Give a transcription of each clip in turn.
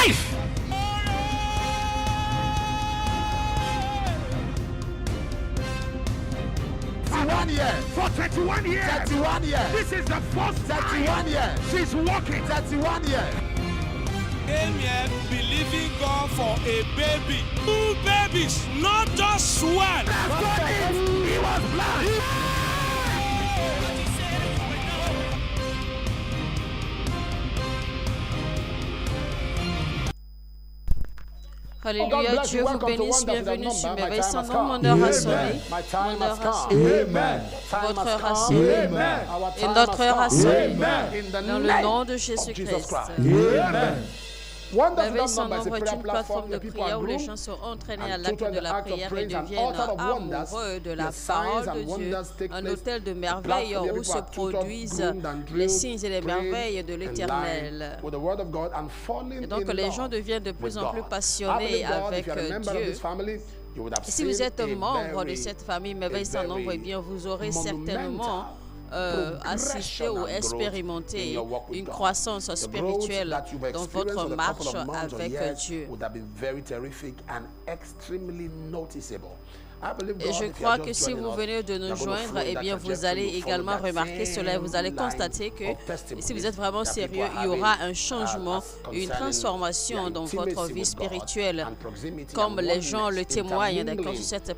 life. For 31 years. 31 years. This is the first 31 time years. she's walking. 31 years. Came here believing God for a baby. 2 babies, not just one. He was blind. Alléluia, Dieu vous bénisse, bienvenue sur Merveille sans nom, mon heure a sonné, mon heure a sonné, votre heure a sonné, et notre heure a sonné, dans le nom de Jésus-Christ. Merveille sans nombre est une plateforme de prière où les gens sont entraînés à l'acte de la prière et deviennent amoureux de la parole de Dieu, un hôtel de merveilles où se produisent les signes et les merveilles de l'Éternel. Et donc les gens deviennent de plus en plus passionnés avec Dieu. Et si vous êtes membre de cette famille Merveille sans nombre, eh bien vous aurez certainement assister ou expérimenter une croissance spirituelle dans votre marche avec Dieu. Et je crois que si vous venez de nous joindre, eh bien vous allez également remarquer cela et vous allez constater que si vous êtes vraiment sérieux, il y aura un changement, une transformation dans votre vie spirituelle, comme les gens le témoignent d'accord, sur cette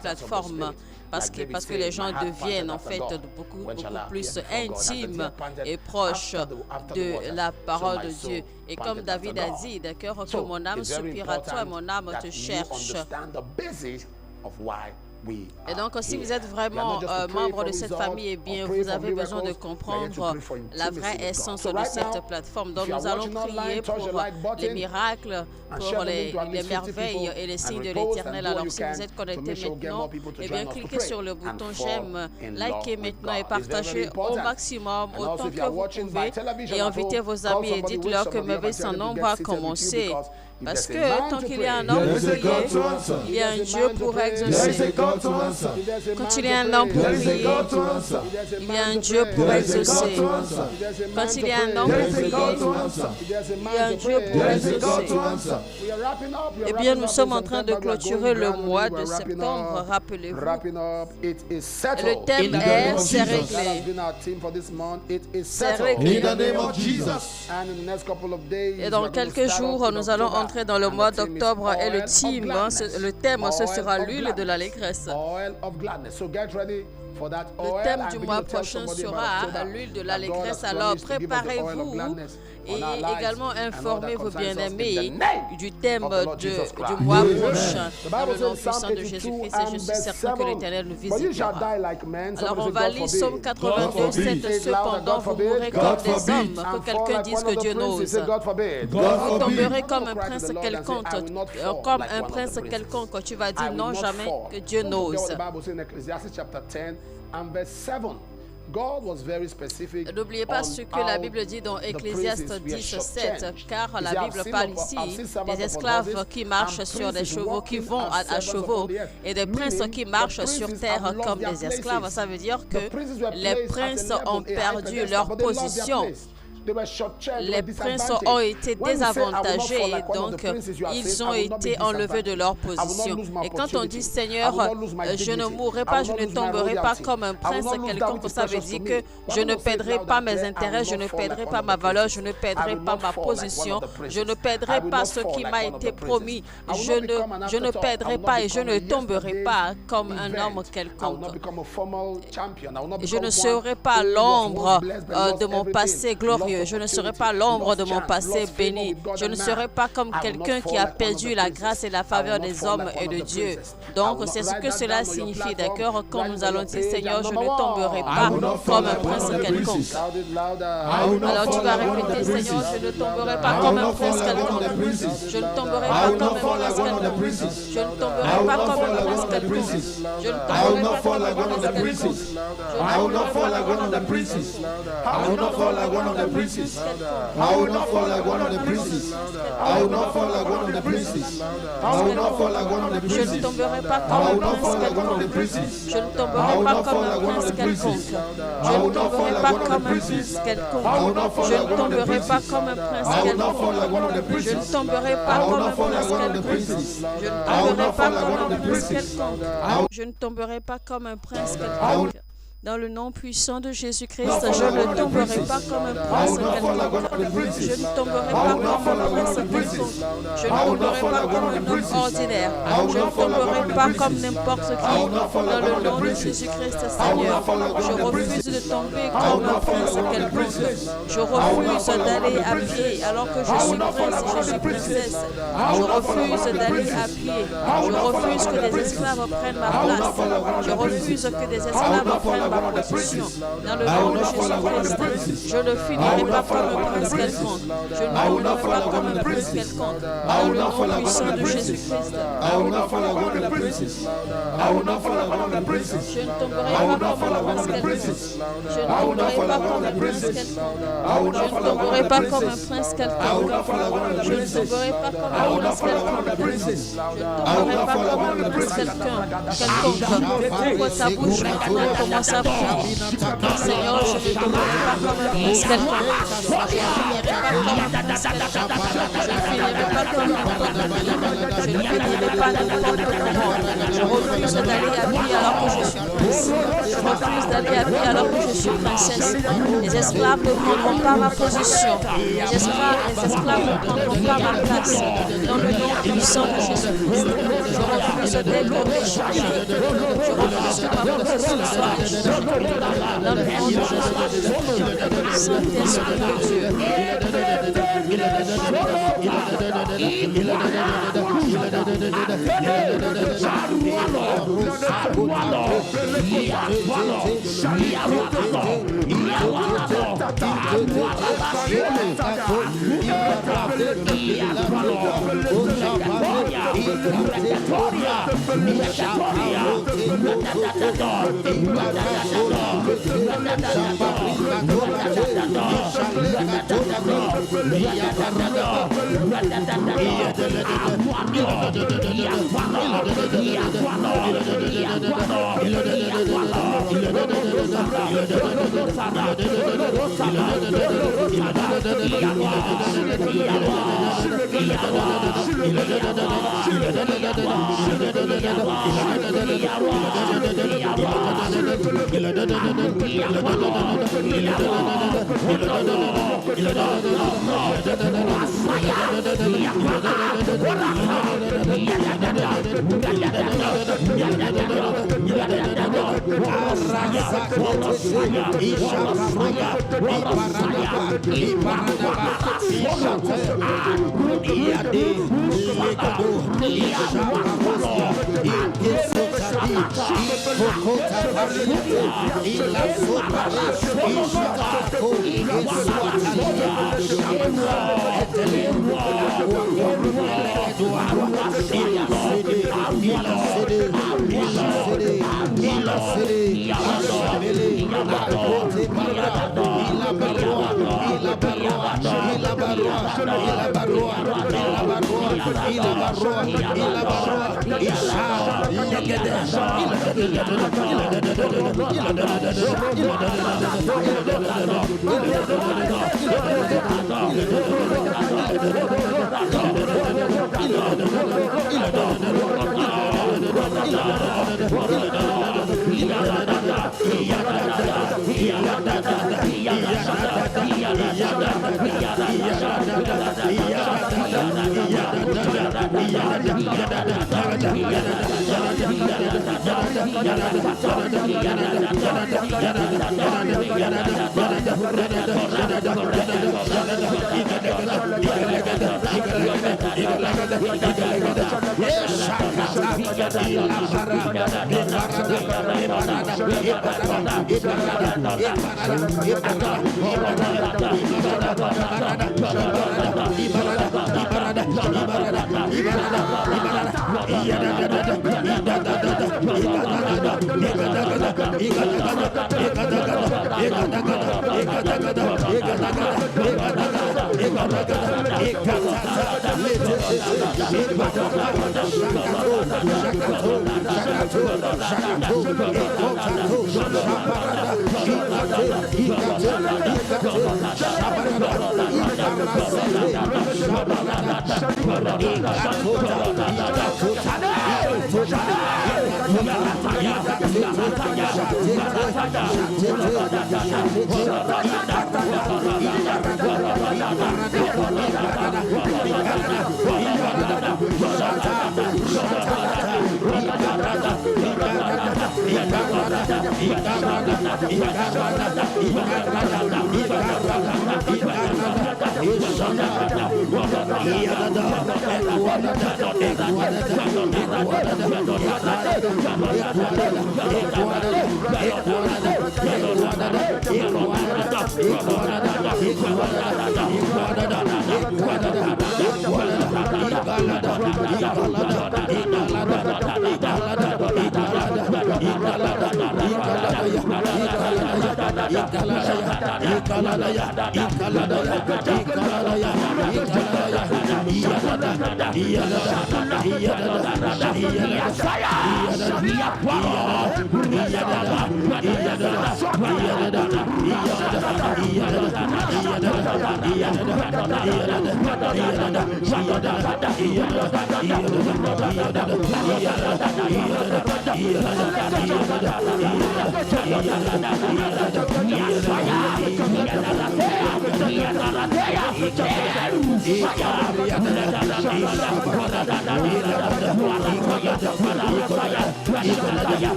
plateforme. Parce que les gens deviennent en fait beaucoup plus intimes et proches de la parole de Dieu. Et comme David a dit, d'accord, que mon âme soupire à toi, mon âme te cherche. Et donc, si vous êtes vraiment membre de cette famille, eh bien, vous avez besoin de comprendre la vraie essence de cette plateforme. Donc, nous allons prier pour les miracles, pour les merveilles et les signes de l'Éternel. Alors, si vous êtes connecté maintenant, eh bien, cliquez sur le bouton j'aime, likez maintenant et partagez au maximum, autant que vous pouvez, et invitez vos amis et dites-leur que Merveille sans nombre va commencer. Parce que tant qu'il y a un homme pour prier, il y a un Dieu pour exaucer. Quand il y a un homme pour prier, il y a un Dieu pour exaucer. Quand il y a un homme pour prier, il y a un Dieu pour exaucer. Eh bien, nous sommes en train de clôturer le mois de septembre, rappelez-vous. Le thème est « C'est réglé ». C'est réglé. Et dans quelques jours, nous allons entrer dans le mois d'octobre et le thème, ce sera l'huile de l'allégresse. Le thème du mois prochain sera l'huile de l'allégresse. Alors préparez-vous et également informez vos bien-aimés du thème du mois prochain. Dans le nom puissant de Jésus-Christ, et je suis certain que l'Éternel nous visitera. Alors on va lire Psaume 82, 7. Cependant, vous mourrez comme des hommes, que quelqu'un dise que Dieu n'ose. Vous tomberez comme un prince quelconque, tu vas dire non jamais que Dieu n'ose. N'oubliez pas ce que la Bible dit dans Ecclésiaste 10:7, car la Bible parle ici des esclaves qui marchent sur des chevaux, qui vont à chevaux, et des princes qui marchent sur terre comme des esclaves. Ça veut dire que les princes ont perdu leur position. Les princes ont été désavantagés et donc ils ont été enlevés de leur position. Et quand on dit Seigneur, je ne mourrai pas, je ne tomberai pas comme un prince quelconque, ça veut dire que je ne perdrai pas mes intérêts, je ne perdrai pas ma valeur, je ne perdrai pas ma position, je ne perdrai pas ce qui m'a été promis, je ne perdrai pas et je ne tomberai pas comme un homme quelconque. Je ne serai pas l'ombre de mon passé glorieux. Je ne serai pas l'ombre de mon passé béni. Je ne serai pas comme quelqu'un qui a perdu la grâce et la faveur des hommes et de Dieu. Donc, c'est ce que cela signifie, d'accord? Quand nous allons dire, Seigneur, je ne tomberai pas comme un prince quelconque. Alors, tu vas répéter, Seigneur, je ne tomberai pas comme un prince quelconque. Je ne tomberai pas comme un prince quelconque. Je ne tomberai pas comme un prince quelconque. Je ne tomberai pas comme un prince quelconque. princes. I will not fall like one of the princes. I will not fall like one of the princes. I will not fall like one of the Je princes. ne tomberai pas I comme will un not fall prince like one of the quelconque. princes. Je ne I tomberai will pas not comme fall un like one of prince the princes. quelconque. I Je will ne not fall tomberai like pas one of the comme un princes. prince quelconque. I will not fall Je like ne one of the tomberai pas princes. comme un prince I will not fall quelconque. like one of the Je ne princes. tomberai I pas will comme not un fall like prince one of the quelconque. princes. Je ne I will tomberai not pas fall like comme one of un the prince princes. quelconque. Je ne tomberai pas comme un prince quelconque. Dans le nom puissant de Jésus-Christ, je ne tomberai pas comme un prince quelconque. Je ne tomberai pas comme un prince quelconque. Je ne tomberai pas comme un homme ordinaire. Je ne tomberai pas comme n'importe qui. Dans le nom de Jésus-Christ, Seigneur, je refuse de tomber comme un prince quelconque. Je refuse d'aller à pied alors que je suis prince, je suis princesse. Je refuse d'aller à pied. Je refuse que des esclaves prennent ma place. Je refuse que des esclaves prennent ma position. Dans le nom de Jésus-Christ, je ne finirai pas comme un prince quelconque. Je ne mourrai pas comme un prince quelconque. Dans le nom puissant de Jésus-Christ, I will not fall like one of the princes. I will not fall like one of the princes. je ne tomberai pas comme un prince quelconque. Je ne tomberai pas comme un prince quelconque. Je ne tomberai pas comme un prince quelconque. Je ne tomberai pas comme un prince quelconque. Je ne tomberai pas comme un prince quelconque. Ouvre ta bouche maintenant et commence à prier. Seigneur, je ne tomberai pas comme un prince quelconque. Je ne finirai pas comme un prince quelconque. Je ne finirai pas n'importe comment. Je refuse d'aller à pied alors que je suis prince. Je refuse d'aller à pied alors que je suis princesse. Les esclaves ne prendront pas ma position. Les esclaves ne prendront pas ma place. Dans le nom puissant de Jésus-Christ, je refuse d'être échangé. Je refuse que ma position soit échangée. Dans le nom de Jésus-Christ, Saint-Esprit de Dieu. Ibadah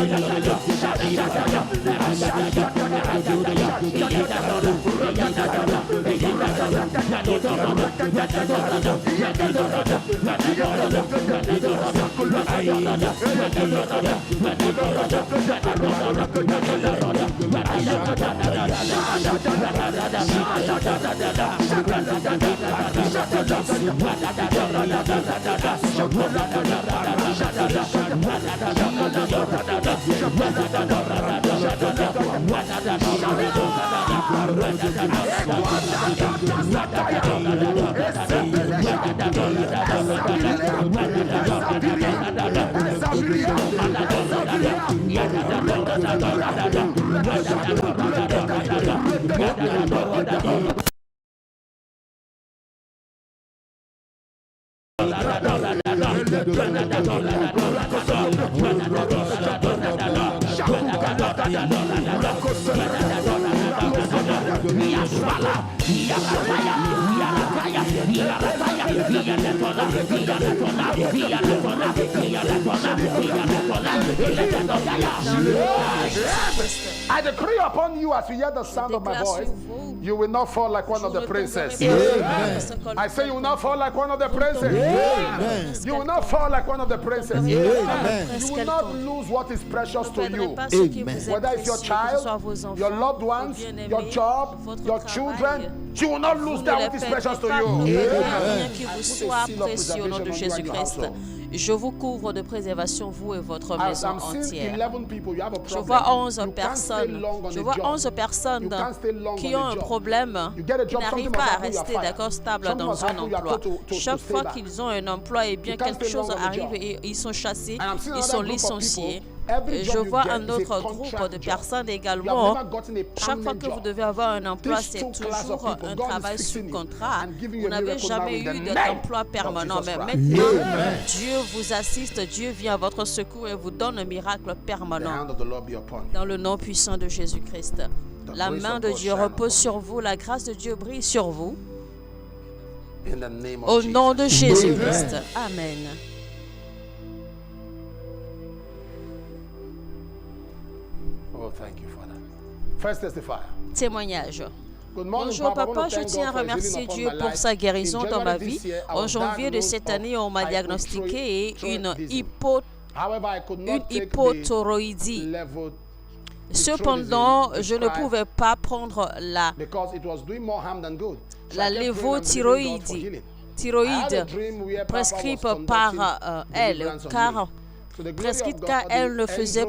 Illo I decree upon you as you hear the sound of my voice, you will not fall like one of the princes. I say you will not fall like one of the princes. You will not fall like one of the princess. You will not lose what is precious to you. Whether it's your child, your loved ones, your job, your children, you will not lose that which is precious to you. Rien qui vous soit précieux au nom de Jésus-Christ. Je vous couvre de préservation, vous et votre maison entière. Je vois 11 personnes. Je vois 11 personnes qui ont un problème, qui n'arrivent pas à rester d'accord, stable dans un emploi. Chaque fois qu'ils ont un emploi, et bien quelque chose arrive et ils sont chassés, ils sont licenciés. Je vois un autre groupe de personnes également. Chaque fois que vous devez avoir un emploi, c'est toujours un travail sous contrat. Vous n'avez jamais eu d'emploi permanent. Mais maintenant, Dieu vous assiste, Dieu vient à votre secours et vous donne un miracle permanent. Dans le nom puissant de Jésus-Christ. La main de Dieu repose sur vous, la grâce de Dieu brille sur vous. Au nom de Jésus-Christ. Amen. Oh, thank you, Father. First testifier. Témoignage. Bonjour papa, je tiens à remercier Dieu pour sa guérison dans ma vie. En janvier de cette année, on m'a diagnostiqué une hypothyroïdie. Cependant, je ne pouvais pas prendre la lévothyroïde prescrite par elle, car elle me faisait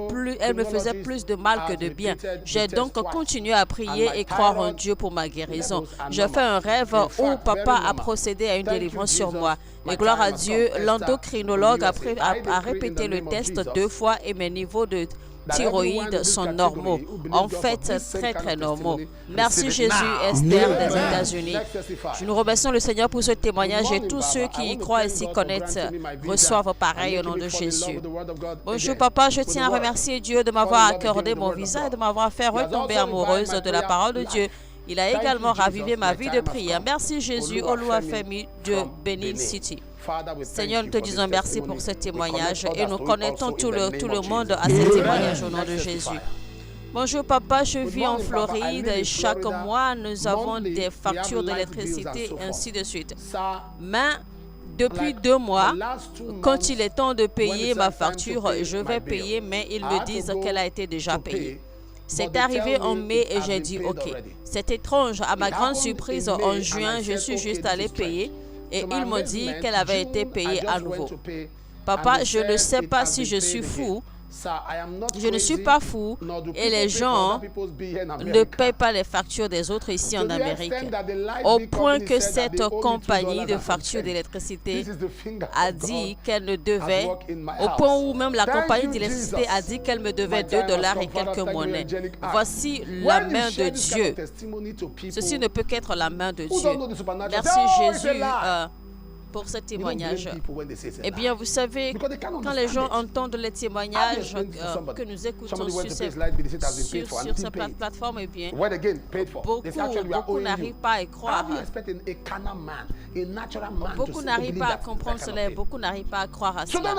plus de mal que de bien. J'ai donc continué à prier et croire en Dieu pour ma guérison. J'ai fait un rêve où papa a procédé à une délivrance sur moi. Et gloire à Dieu, l'endocrinologue a répété le test 2 fois et mes niveaux de thyroïde sont normaux. En fait, très normaux. Merci Jésus, Esther des États-Unis. Nous remercions le Seigneur pour ce témoignage et tous ceux qui y croient et s'y connaissent reçoivent pareil au nom de Jésus. Bonjour papa, je tiens à remercier Dieu de m'avoir accordé mon visa et de m'avoir fait retomber amoureuse de la parole de Dieu. Il a également ravivé ma vie de prière. Merci Jésus, Oluwafemi de Benin City. Seigneur, nous te disons merci pour ce témoignage et nous connectons tout le monde à ce témoignage au nom de Jésus. Bonjour papa, je vis en Floride et chaque mois nous avons des factures d'électricité et ainsi de suite. Mais depuis 2 mois, quand il est temps de payer ma facture, je vais payer, mais ils me disent qu'elle a été déjà payée. C'est arrivé en mai et j'ai dit OK. C'est étrange, à ma grande surprise, en juin, je suis juste allé payer. Et ils m'ont dit qu'elle avait été payée à nouveau. Papa, je ne sais pas si je suis fou. Je ne suis pas fou et les gens ne payent pas les factures des autres ici en Amérique. Au point que cette compagnie de factures d'électricité a dit qu'elle ne devait, au point où même la compagnie d'électricité a dit qu'elle me devait $2 et quelques monnaies. Voici la main de Dieu. Ceci ne peut qu'être la main de Dieu. Merci Jésus. pour ce témoignage. Eh bien, vous savez, quand les gens entendent les témoignages que nous écoutons sur cette plateforme, eh bien, beaucoup n'arrivent pas à y croire. Beaucoup n'arrivent pas à comprendre cela, beaucoup n'arrivent pas à croire à cela.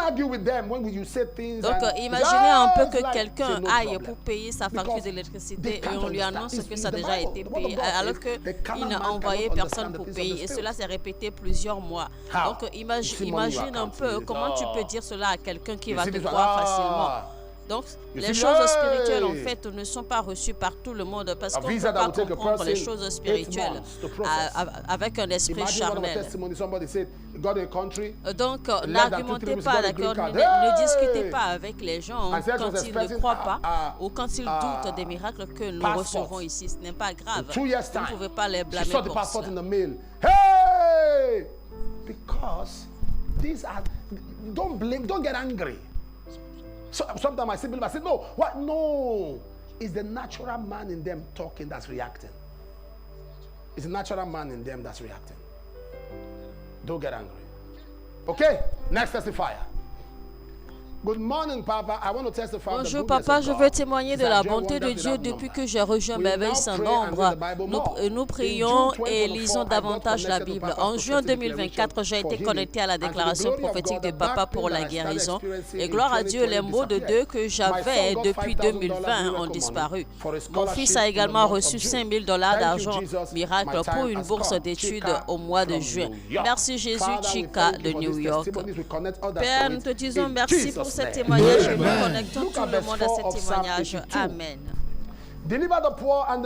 Donc, imaginez un peu que quelqu'un aille pour payer sa facture d'électricité et on lui annonce que ça a déjà été payé, alors qu'il n'a envoyé personne pour payer. Et cela s'est répété plusieurs mois. Donc, imagine un peu comment tu peux dire cela à quelqu'un qui va te croire facilement. Donc, les choses spirituelles, en fait, ne sont pas reçues par tout le monde parce qu'on ne peut pas comprendre les choses spirituelles avec un esprit charnel. Donc, n'argumentez pas, d'accord, ne discutez pas avec les gens quand ils ne croient pas ou quand ils doutent des miracles que nous recevons ici. Ce n'est pas grave. Vous ne pouvez pas les blâmer pour cela. Hey! Because these are, don't get angry. So, sometimes I see people, I say, no, what? No. It's the natural man in them talking that's reacting. It's the natural man in them that's reacting. Don't get angry. Okay? Next testifier. Good morning, Papa. I want to testify. Bonjour, Papa. Je veux témoigner de la bonté de Dieu depuis que j'ai rejoint Merveille sans nombre. Nous prions et lisons davantage la Bible. En juin 2024, j'ai été connecté à la déclaration prophétique de Papa pour la guérison. Et gloire à Dieu, les mots de Dieu que j'avais depuis 2020 ont disparu. Mon fils a également reçu $5 000 d'argent miracle pour une bourse d'études au mois de juin. Merci Jésus, Chica de New York. Père, nous te disons merci pour ce témoignage et nous connectons tout le monde à ce témoignage. Amen.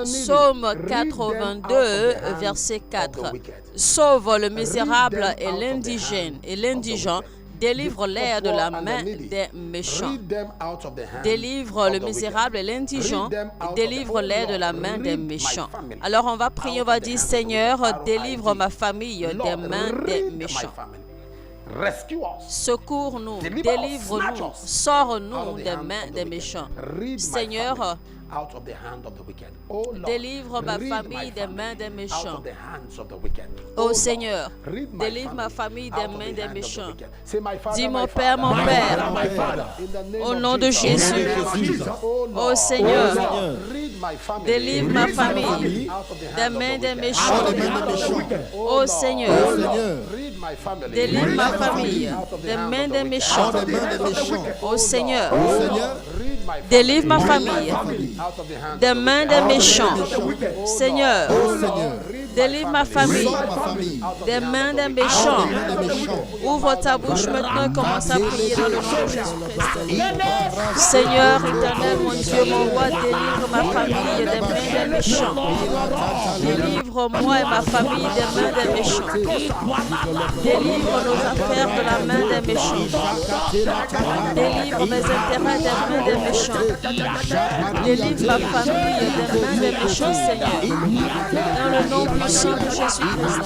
Psaume 82, verset 4. Sauve le misérable et l'indigent, délivre-les de la main des méchants. Délivre le misérable et l'indigent, délivre-les de la main des méchants. Alors on va prier, on va dire, Seigneur, délivre ma famille des mains des méchants. Secours-nous, délivre-nous, sors-nous des mains des méchants. Seigneur, délivre ma famille des mains des méchants. Oh Seigneur, délivre ma famille des mains des méchants. Dis mon Père, au nom de Jésus. Oh Seigneur, délivre ma famille des mains des méchants. Oh Seigneur, délivre ma famille des mains des méchants. Oh Seigneur, délivre ma famille des mains des méchants. Seigneur, délivre ma famille des mains des méchants. Ouvre ta bouche maintenant et commence à prier dans le nom de Jésus-Christ. Seigneur éternel, mon Dieu, mon roi, délivre ma famille des mains des méchants. Délivre-moi et ma famille des mains des méchants. Délivre nos affaires de la main des méchants. Délivre mes intérêts des mains des méchants. Délivre ma famille des mains des méchants, Seigneur. Dans le nom puissant de Jésus-Christ.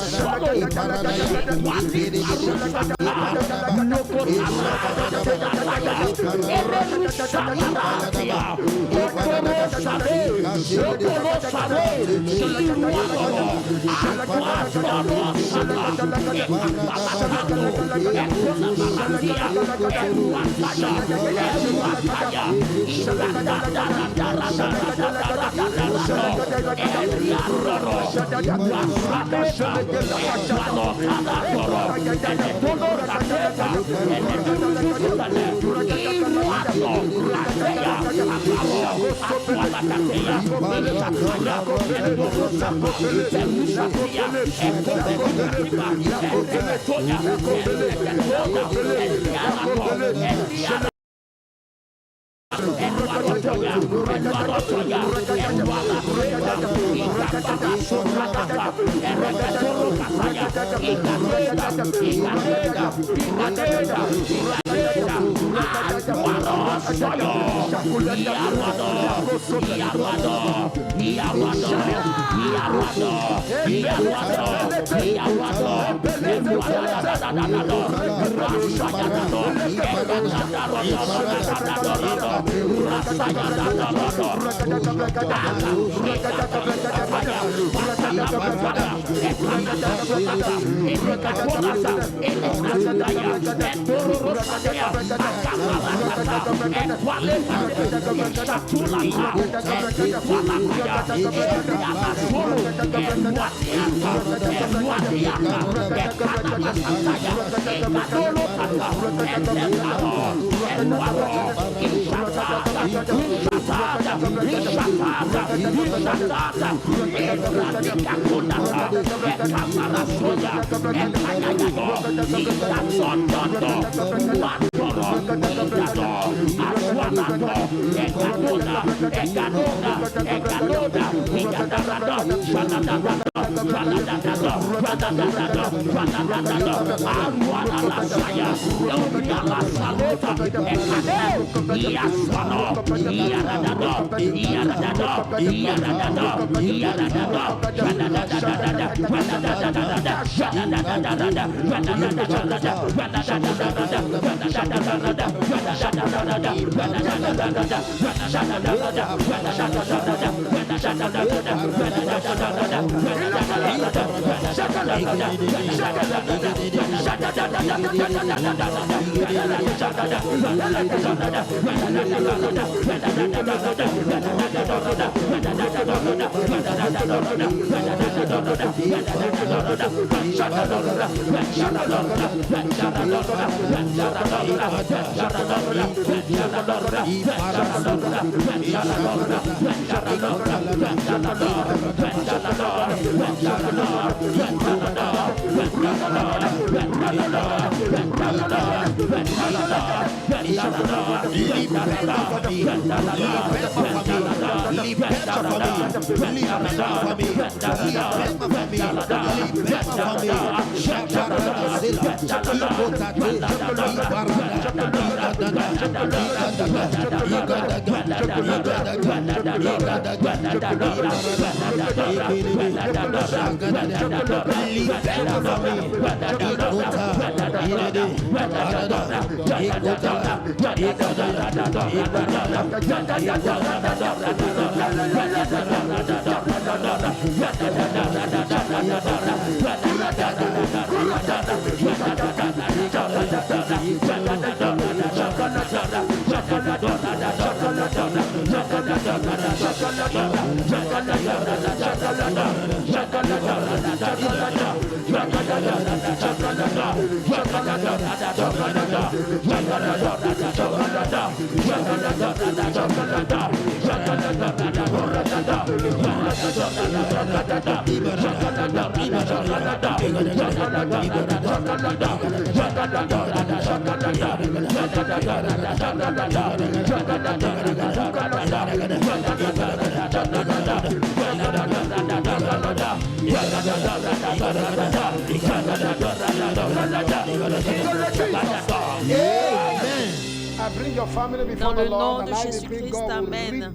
Dans le nom de Jésus-Christ, Amen.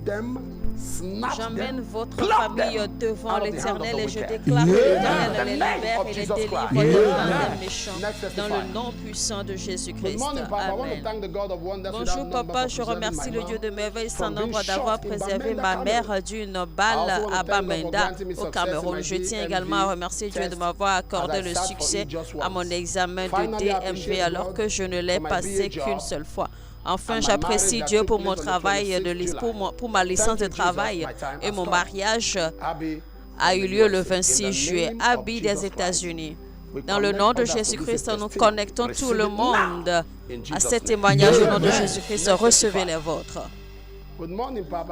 J'emmène votre famille devant l'Éternel et je déclare que l'Éternel les libère et les délivre des méchants. Dans le nom puissant de Jésus-Christ. Amen. Bonjour papa, je remercie le Dieu de merveille sans nombre d'avoir préservé ma mère d'une balle à Bamenda au Cameroun. Je tiens également à remercier Dieu de m'avoir accordé le succès à mon examen de DMV alors que je ne l'ai passé qu'une seule fois. Enfin, j'apprécie Dieu pour mon travail, pour ma licence de travail et mon mariage a eu lieu le 26 juillet, Abby des États-Unis. Dans le nom de Jésus-Christ, nous connectons tout le monde à ces témoignages au nom de Jésus-Christ. Recevez les vôtres.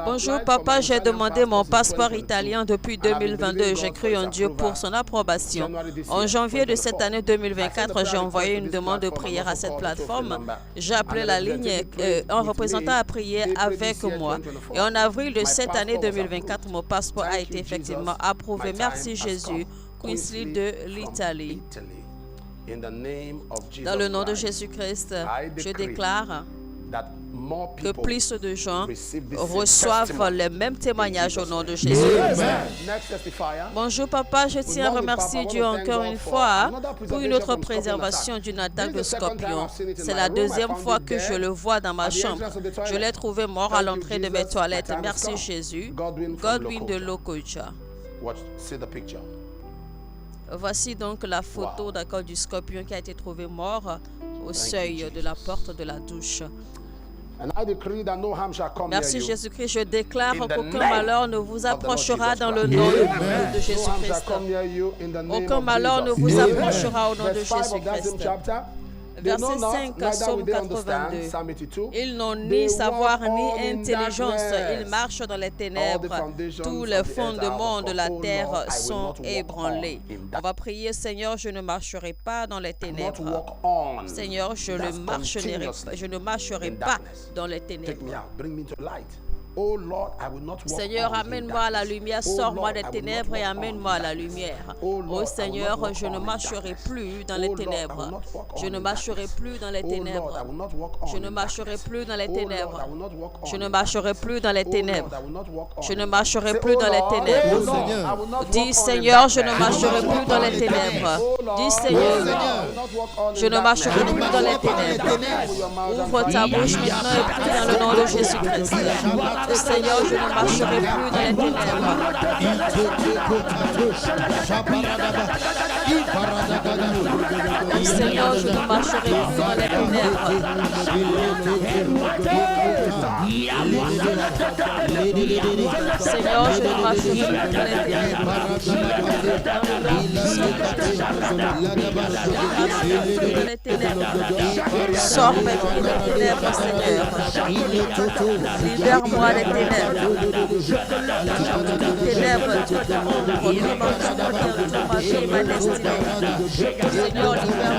Bonjour papa, j'ai demandé mon passeport italien depuis 2022. J'ai cru en Dieu pour son approbation. En janvier de cette année 2024, j'ai envoyé une demande de prière à cette plateforme. J'ai appelé la ligne et un représentant a prié avec moi. Et en avril de cette année 2024, mon passeport a été effectivement approuvé. Merci Jésus. Queensley de l'Italie. Dans le nom de Jésus-Christ, je déclare que plus de gens reçoivent les mêmes témoignages au nom de Jésus. Bonjour papa, je tiens à remercier Dieu encore une fois pour une autre préservation du natal de Scorpion. C'est la deuxième fois que je le vois dans ma chambre. Je l'ai trouvé mort à l'entrée de mes toilettes. Merci Jésus. Godwin de Lokoja. Voici donc la photo d'accord du scorpion qui a été trouvé mort au seuil de la porte de la douche. And I decree that no harm shall come Merci near you. Jésus-Christ, je déclare In the qu'aucun name malheur ne vous of the Lord approchera Jesus dans le Christ. nom de No harm shall Jésus-Christ. come near you in the name Aucun of malheur ne Jesus. vous Amen. approchera au nom de Verse 5 of that same Jésus-Christ. chapter. They know Verset not, 5, neither will Psaume they understand, 82. Psalm 82. Ils n'ont They ni savoir walk ni all in intelligence. darkness. Ils marchent dans les All the ténèbres. foundations Tous of les the fondements earth de are la before. Oh terre Lord, I will sont not walk ébranlés. on in On darkness. va prier, Seigneur, je ne marcherai pas dans les Not ténèbres. walk on. Seigneur, je That's ne marcherai in pas darkness. dans les Take me ténèbres. out. Bring me to light. Oh Lord, I will not walk Seigneur, on in amène-moi à la darkness. lumière, Oh sors-moi Lord, des I will not ténèbres et walk on amène-moi à la in lumière. darkness. Oh Lord, I Oh will Seigneur, not walk je ne on in marcherai darkness. plus dans Oh les Lord, I will ténèbres. not walk on Je ne in marcherai darkness. plus dans les Oh Lord, I ténèbres. will not walk on Je ne in marcherai darkness. plus dans les Oh Lord, ténèbres. I will not walk on Je in ne darkness. marcherai plus dans les Oh Lord, ténèbres. I will not walk on Je ne in marcherai darkness. plus Say, dans oh les Lord, ténèbres. oh Lord, I will not Dis walk on in Seigneur, je ne darkness. marcherai I will plus not dans walk les on in ténèbres. darkness. Oh Lord, Dis oh Seigneur, Lord, I will not walk on in je ne marcherai darkness. plus dans les ténèbres. Ouvre ta bouche maintenant et prie dans le nom de Jésus-Christ. Et Seigneur, je ne marcherai plus dans les ténèbres. Et Seigneur, je ne marcherai plus dans les ténèbres. Seigneur, je ne marcherai plus dans les ténèbres. Sors maintenant des ténèbres, Seigneur. Libère-moi des ténèbres. Ténèbres, tu te ouvres, tourmente ma destinée. Seigneur, libère-moi.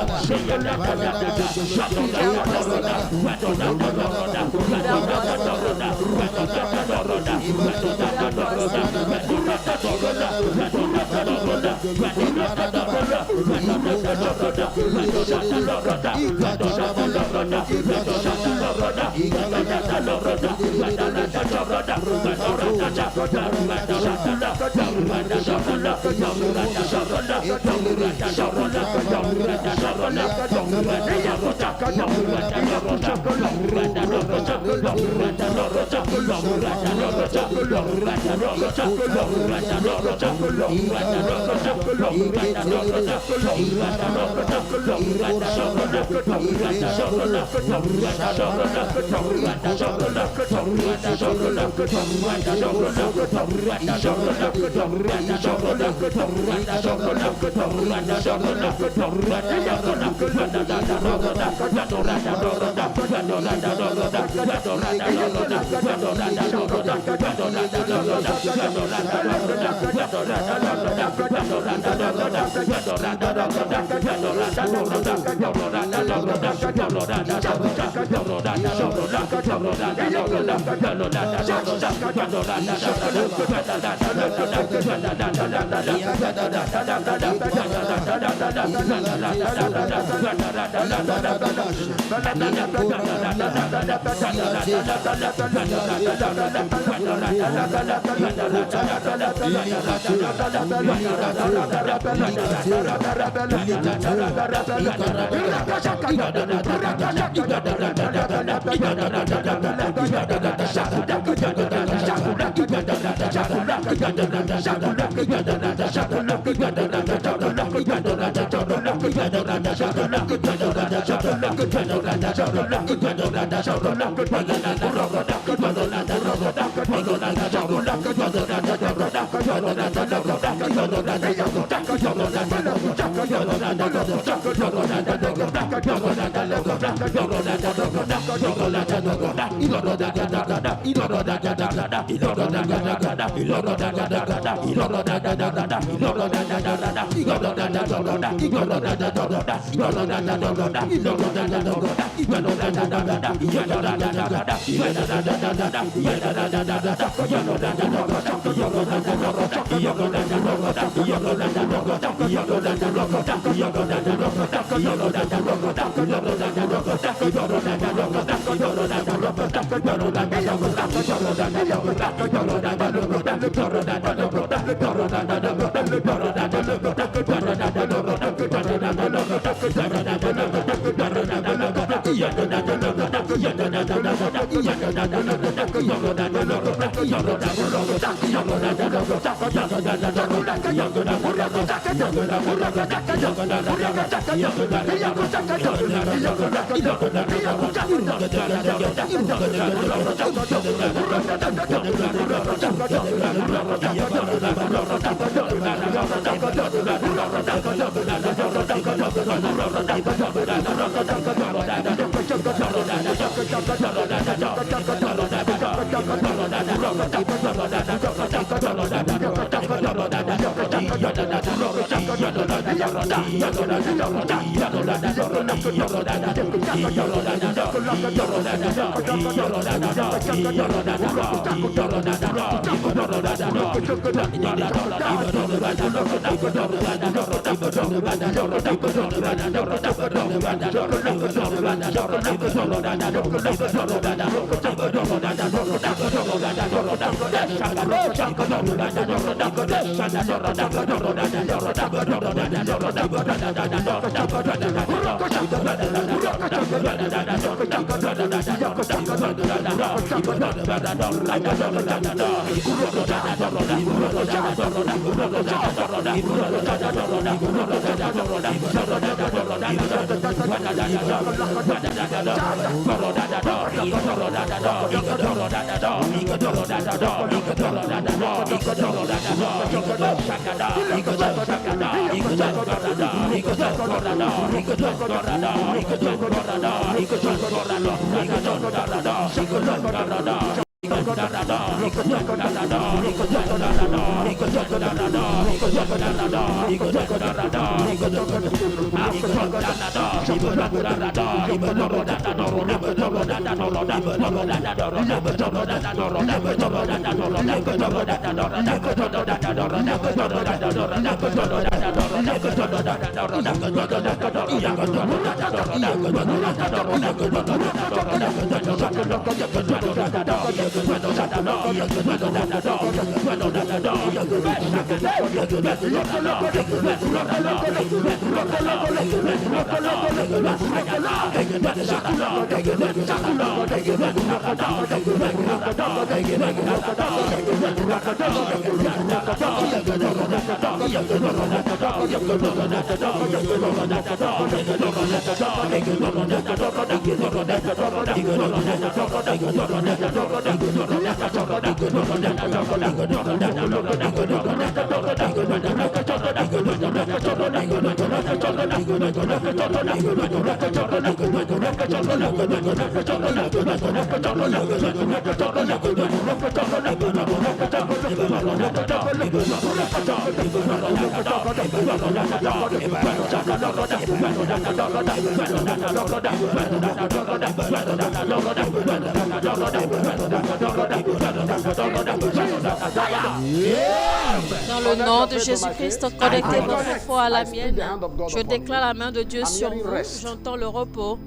Dans le nom de Jésus-Christ, connectez votre foi à la mienne. Je déclare la main de Dieu sur vous. J'entends le repos.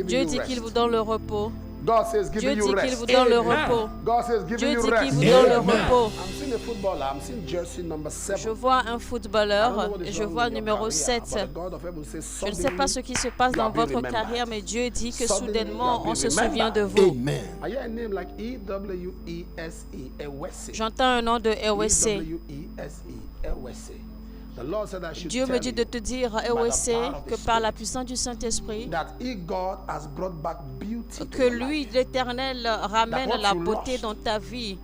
Dieu dit qu'il vous donne le repos. Dieu dit qu'il vous donne le repos. Dieu dit qu'il vous donne le repos. Je vois un footballeur et je vois le numéro 7. Je ne sais pas ce qui se passe dans votre carrière, mais Dieu dit que soudainement, on se souvient de vous. J'entends un nom de Ewese. Dieu me dit de te dire, Ewese, que par la puissance du Saint-Esprit, que lui, l'Éternel, ramène la beauté dans ta vie.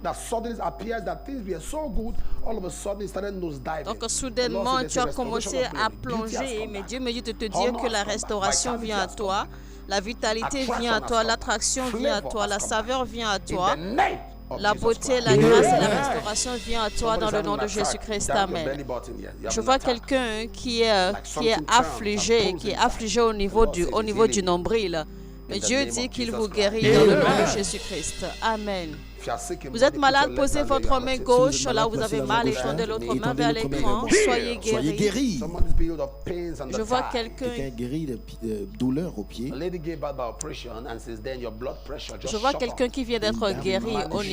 Donc soudainement, tu as commencé à plonger, mais Dieu me dit de te dire que la restauration vient à toi, la vitalité vient à toi, l'attraction vient à toi, la saveur vient à toi. La beauté, la grâce et la restauration vient à toi dans le nom de Jésus-Christ. Amen. Je vois quelqu'un qui est affligé au niveau du nombril. Mais Dieu dit qu'il vous guérit dans le nom de Jésus-Christ. Amen. Vous êtes malade, posez votre main gauche. Là où vous avez mal, étendez l'autre main vers l'écran. Soyez guéri. Je vois quelqu'un guéri de douleur au pied. Je vois quelqu'un qui vient d'être guéri au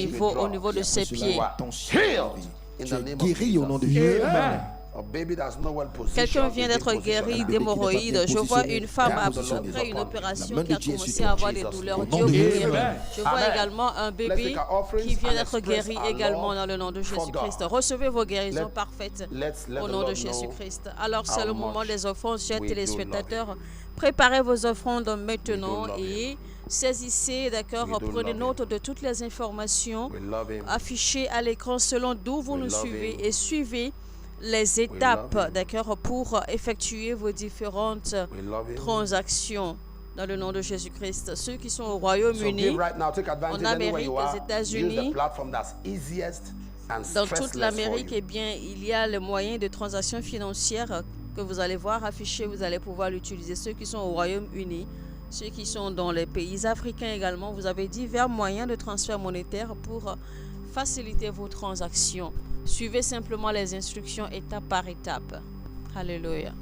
niveau de ses pieds. Tu es guéri au nom de Jésus. Quelqu'un vient d'être guéri d'hémorroïdes. Je vois une femme après une opération qui a commencé à avoir des douleurs. Dieu vous guérit. Je vois également un bébé qui vient d'être guéri également dans le nom de Jésus-Christ. Recevez vos guérisons parfaites au nom de Jésus-Christ. Alors c'est le moment des offrandes, chers téléspectateurs. Préparez vos offrandes maintenant et saisissez, d'accord, prenez note de toutes les informations affichées à l'écran selon d'où vous nous suivez et suivez les étapes, d'accord, pour effectuer vos différentes transactions dans le nom de Jésus-Christ. Ceux qui sont au Royaume-Uni, en Amérique, aux États-Unis, dans toute l'Amérique, eh bien, il y a le moyen de transaction financière que vous allez voir affiché, vous allez pouvoir l'utiliser. Ceux qui sont au Royaume-Uni, ceux qui sont dans les pays africains également, vous avez divers moyens de transfert monétaire pour faciliter vos transactions. Suivez simplement les instructions étape par étape. Alléluia.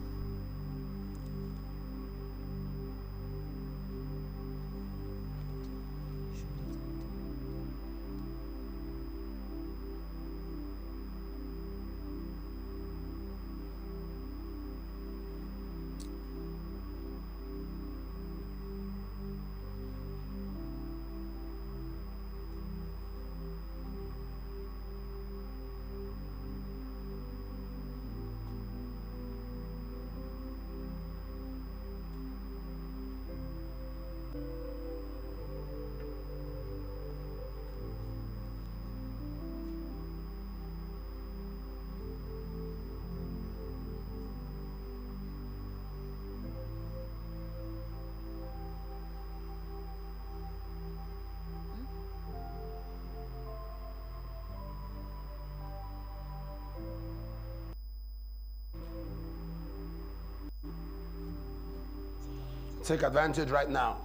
Take advantage right now.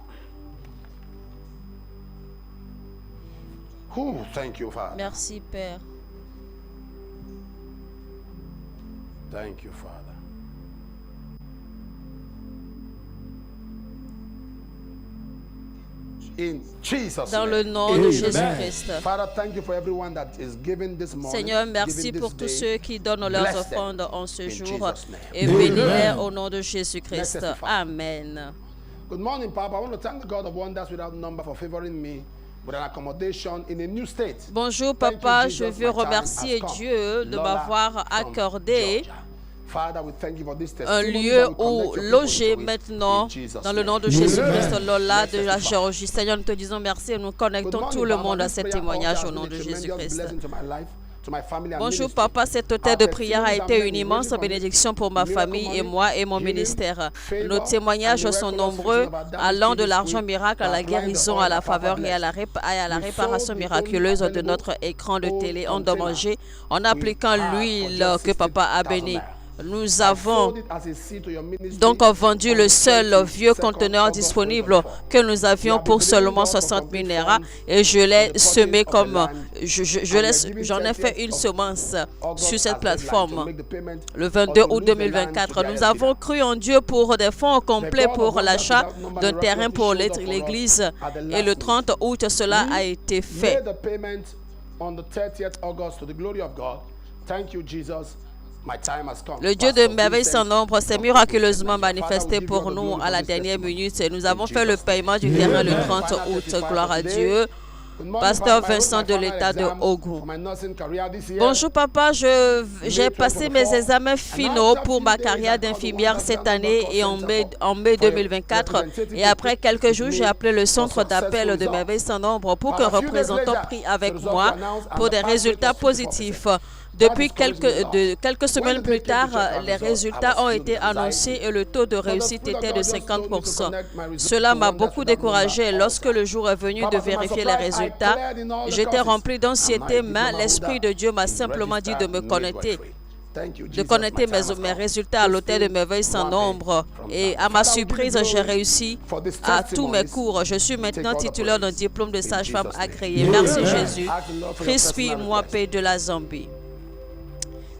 Ooh, thank you, Father. Merci, Père. Thank you, Father. In Jesus' Dans le name. nom de Jésus-Christ. Father, thank you for everyone that is giving this morning. Seigneur, merci giving pour this tous day. ceux qui donnent leurs Bless offrandes them en ce in jour Jesus' name. et bénis-les au nom de Jésus-Christ. Blessed Father. Amen. Good morning, Papa. I want to thank the God of wonders without number for favoring me with an accommodation in a new state. Bonjour, Thank you, Papa. Jesus. Je veux My time remercier has come. Dieu de Lola m'avoir from accordé Georgia. Father, we thank you for this un testimony lieu that we où connect your people loger into it maintenant in Jesus' dans le nom de name. Jésus-Christ. Lola de Blessed la Father. Géorgie. Seigneur, nous te disons merci et nous Good connectons morning, tout le Papa. monde à This ce prayer témoignage altar au has nom been de a tremendous Jésus-Christ. blessing to my life, to my family and Bonjour, ministry. Papa. Cet hôtel de Our prière a testimonies été are une many, immense ranging from bénédiction pour ma miracle famille et money, moi et mon healing, ministère. favor, Nos témoignages and sont miraculous nombreux, fixing of our damaged allant de TVs l'argent with miracle à la applying the guérison, oil à la that Papa faveur et à la, blessed. à la We réparation sold the miraculeuse only de notre available écran de old télé container endommagé en we appliquant had for l'huile just que Papa a 60,000 bénie. naira. Nous I avons sold it as a seed to your ministry donc vendu on le the seul vieux 22nd conteneur August disponible 2024. que nous avions We have pour been believing seulement God for 60 000 complete naira funds et je for l'ai the semé purchase of the comme land, j'en ai fait une semence sur cette plateforme. Le 22 22 août 2024, nous avons cru en Dieu pour des fonds complets pour l'achat d'un terrain pour l'église et le 30 août, cela a été fait. Le Dieu de merveille sans nombre s'est miraculeusement manifesté pour nous à la dernière minute et nous avons fait le paiement du terrain le 30 août. Gloire à Dieu. Pasteur Vincent de l'État de Ogun. Bonjour papa, j'ai passé mes examens finaux pour ma carrière d'infirmière cette année et en mai 2024. Et après quelques jours, j'ai appelé le centre d'appel de merveille sans nombre pour qu'un représentant prie avec moi pour des résultats positifs. Depuis quelques semaines plus tard, les résultats ont été annoncés et le taux de réussite était de 50%. Cela m'a beaucoup découragé. Lorsque le jour est venu de vérifier les résultats, j'étais rempli d'anxiété, mais l'Esprit de Dieu m'a simplement dit de me connecter. De connecter mes résultats à l'hôtel de merveille sans nombre. Et à ma surprise, j'ai réussi à tous mes cours. Je suis maintenant titulaire d'un diplôme de sage-femme agréé. Merci Jésus. Crispy Mwape de la Zambie.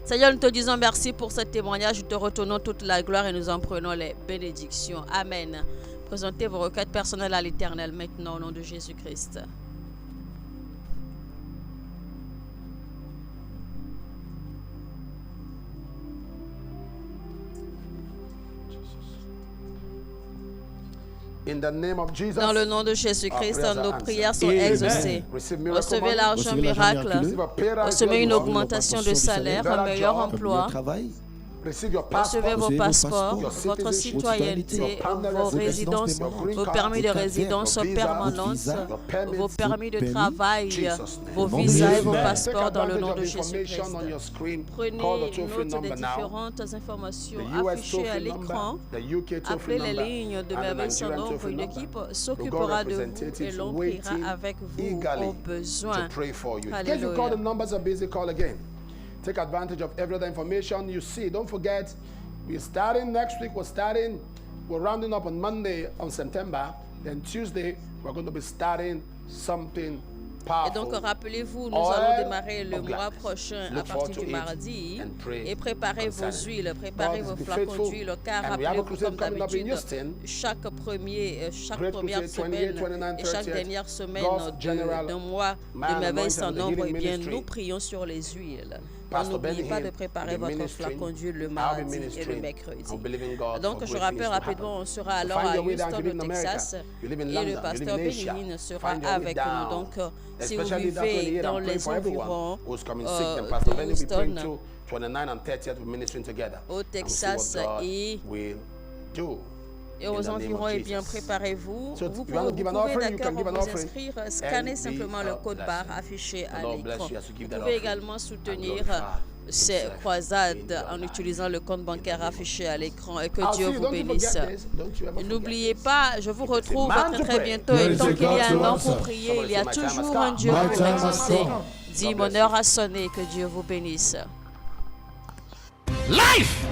Seigneur, nous te disons merci pour ce témoignage. Nous te retournons toute la gloire et nous en prenons les bénédictions. Amen. Présentez vos requêtes personnelles à l'Éternel maintenant au nom de Jésus-Christ. In the name of Jesus. Dans le nom de Jésus-Christ, Our prayers nos are prières sont answered. exaucées. Receive miracle Recevez money. l'argent Recevez l'argent miracle. miraculeux. Recevez une augmentation de salaire, un meilleur Un emploi. travail. Receive your Recevez passport. vos Recevez vos passeports, passeports, votre citoyenneté, vos résidences, vos permis de résidence permanente, vos permis de travail, vos visas et vos passeports dans le nom de Jésus-Christ. Prenez note des différentes informations affichées à l'écran. Appelez les lignes de Merveille sans nombre. Une équipe s'occupera de vous et l'on priera avec vous au besoin. Can you call the numbers of basic call again? Take advantage of every other information you see. Don't forget, we're starting next week. We're rounding up on Monday on September. Then Tuesday, we're going to be starting something Et donc, rappelez-vous, nous allons démarrer le mois prochain à partir du mardi et préparez vos huiles, préparez vos flacons d'huile, car rappelez-vous, comme d'habitude, chaque première semaine et chaque dernière semaine d'un mois de merveille sans nombre, eh bien, nous prions sur les huiles. N'oubliez pas de préparer votre flacon d'huile le mardi et le mercredi. Donc, je rappelle rapidement, on sera alors à Houston, au Texas, et le pasteur Benny Hinn sera avec nous. Donc, si vous vivez dans les environs de Houston, au Texas et aux environs, eh bien, préparez-vous. Vous pouvez d'accord vous inscrire, scannez simplement le code barre affiché à l'écran. Vous pouvez également soutenir ces croisades en utilisant le compte bancaire affiché à l'écran et que Dieu vous bénisse. N'oubliez pas, je vous retrouve très bientôt et tant qu'il y a un nom pour prier, il y a toujours un Dieu pour exaucer. Dis, mon heure a sonné, que Dieu vous bénisse. Life